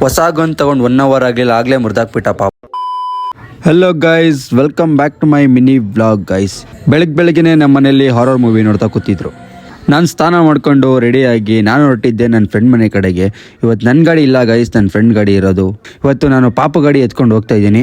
ಹೊಸ ಗನ್ ತಗೊಂಡು 1 ಅವರ್ ಆಗಲಿಲ್ಲ, ಆಗಲೇ ಮುರಿದಾಕ್ಬಿಟ್ಟ ಪಾಪ. Hello guys, welcome back to my mini vlog guys. ಬೆಳಗ್ಗೆನೇ ನಮ್ಮ ಮನೆಯಲ್ಲಿ ಹಾರರ್ ಮೂವಿ ನೋಡ್ತಾ ಕೂತಿದ್ರು. ನಾನು ಸ್ನಾನ ಮಾಡ್ಕೊಂಡು ರೆಡಿಯಾಗಿ ನಾನು ಹೊರಟಿದ್ದೆ ನನ್ನ ಫ್ರೆಂಡ್ ಮನೆ ಕಡೆಗೆ. ಇವತ್ತು ನನ್ನ ಗಾಡಿ ಇಲ್ಲ ಗೈಸ್, ನನ್ನ ಫ್ರೆಂಡ್ ಗಾಡಿ ಇರೋದು. ಇವತ್ತು ನಾನು ಪಾಪು ಗಾಡಿ ಎತ್ಕೊಂಡು ಹೋಗ್ತಾ ಇದ್ದೀನಿ.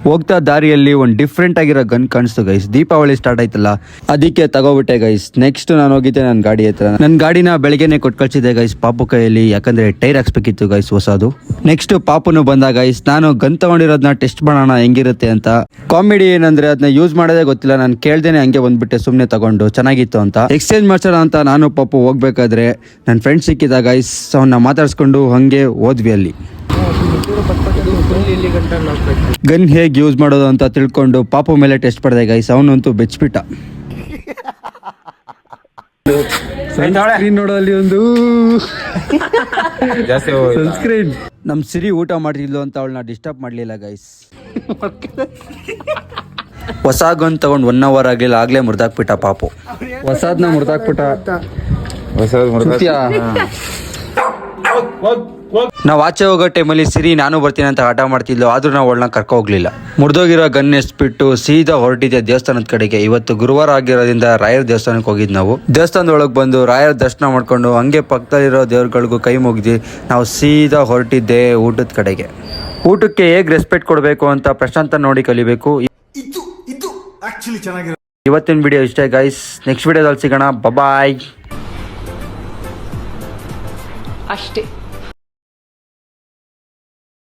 ಹೋಗ್ತಾ ದಾರಿಯಲ್ಲಿ ಒಂದು ಡಿಫ್ರೆಂಟ್ ಆಗಿರೋ ಗನ್ ಕಾಣಿಸ್ತು ಗೈಸ್. ದೀಪಾವಳಿ ಸ್ಟಾರ್ಟ್ ಆಯ್ತಲ್ಲ, ಅದಕ್ಕೆ ತಗೋಬಿಟ್ಟೆ ಗೈಸ್. ನೆಕ್ಸ್ಟ್ ನಾನು ಹೋಗಿದ್ದೆ ನನ್ನ ಗಾಡಿ ಹತ್ರ. ನನ್ನ ಗಾಡಿನ ಬೆಳಗ್ಗೆನೆ ಕೊಟ್ಟು ಕಳಿಸಿದ್ದೆ ಗೈಸ್ ಪಾಪು ಕೈಯಲ್ಲಿ, ಯಾಕಂದರೆ ಟೈರ್ ಹಾಕ್ಸ್ಬೇಕಿತ್ತು ಗೈಸ್ ಹೊಸದು. ನೆಕ್ಸ್ಟ್ ಪಾಪುನು ಬಂದ ಗೈಸ್. ನಾನು ಗನ್ ತಗೊಂಡಿರೋದನ್ನ ಟೆಸ್ಟ್ ಮಾಡೋಣ ಹೆಂಗಿರುತ್ತೆ ಅಂತ. ಕಾಮಿಡಿ ಏನಂದ್ರೆ ಅದನ್ನ ಯೂಸ್ ಮಾಡೋದೇ ಗೊತ್ತಿಲ್ಲ, ನಾನು ಕೇಳ್ದೇನೆ ಹಂಗೆ ಬಂದ್ಬಿಟ್ಟೆ ಸುಮ್ಮನೆ ತಗೊಂಡು. ಚೆನ್ನಾಗಿತ್ತು ಅಂತ ಎಕ್ಸ್ಚೇಂಜ್ ಮಾಡ್ಸೋಣ ಅಂತ ನಾನು ಪಾಪು ಹೋಗ್ಬೇಕಾದ್ರೆ ನನ್ನ ಫ್ರೆಂಡ್ ಸಿಕ್ಕಿದ ಗೈಸ್. ಅವನ್ನ ಮಾತಾಡ್ಸ್ಕೊಂಡು ಹಂಗೆ ಹೋದ್ವಿ. ಅಲ್ಲಿ ಗನ್ ಹೇಗೆ ಯೂಸ್ ಮಾಡೋದು ಅಂತ ತಿಳ್ಕೊಂಡು ಪಾಪು ಮೇಲೆ ಟೆಸ್ಟ್ ಪಡೆದೆ ಗೈಸ್. ಅವನಂತೂ ಬೆಚ್ಬಿಟ್ಟ. ನೋಡೋಲ್ಲಿ ಒಂದು ಸನ್ಸ್ಕ್ರೀನ್. ನಮ್ ಸಿರಿ ಊಟ ಮಾಡ್ತಿದ್ಲು ಅಂತ ಅವಳನ್ನ ಡಿಸ್ಟರ್ಬ್ ಮಾಡ್ಲಿಲ್ಲ ಗೈಸ್. ಹೊಸ ಗನ್ ತಗೊಂಡು 1 ಅವರ್ ಆಗಲಿಲ್ಲ, ಆಗಲೇ ಮುರಿದಾಕ್ಬಿಟ್ಟ ಪಾಪು. ಹೊಸದ್ನ ಮುರಿದಾಕ್ಬಿಟ್ಟ. ನಾವು ಆಚೆ ಹೋಗೋ ಟೈಮಲ್ಲಿ ಸಿರಿ ನಾನು ಬರ್ತೀನಿ ಅಂತ ಹಠ ಮಾಡ್ತಿದ್ಲು, ಆದ್ರೂ ನಾವು ಅವಳನ್ನ ಕರ್ಕೊ ಹೋಗ್ಲಿಲ್ಲ. ಮುರಿದೋಗಿರೋ ಗನ್ ಎಸ್ಬಿಟ್ಟು ಸೀದಾ ಹೊರಟಿದ್ದೆ ದೇವಸ್ಥಾನದ ಕಡೆಗೆ. ಇವತ್ತು ಗುರುವಾರ ಆಗಿರೋದ್ರಿಂದ ರಾಯರ ದೇವಸ್ಥಾನಕ್ಕೆ ಹೋಗಿದ್ದು ನಾವು. ದೇವಸ್ಥಾನದೊಳಗೆ ಬಂದು ರಾಯರ ದರ್ಶನ ಮಾಡ್ಕೊಂಡು ಹಂಗೆ ಪಕ್ಕದಲ್ಲಿರೋ ದೇವ್ರುಗಳಿಗೂ ಕೈ ಮುಗಿದು ನಾವು ಸೀದಾ ಹೊರಟಿದ್ದೆ ಊಟದ ಕಡೆಗೆ. ಊಟಕ್ಕೆ ಹೇಗೆ ರೆಸ್ಪೆಕ್ಟ್ ಕೊಡಬೇಕು ಅಂತ ಪ್ರಶಾಂತ ನೋಡಿ ಕಲಿಬೇಕು. ಇವತ್ತಿನ ವಿಡಿಯೋ ಇಷ್ಟೇ ಗೈಸ್. ನೆಕ್ಸ್ಟ್ ವಿಡಿಯೋದಲ್ಲಿ ಸಿಗೋಣ. ಬಾಯ್. ಅಷ್ಟೇ.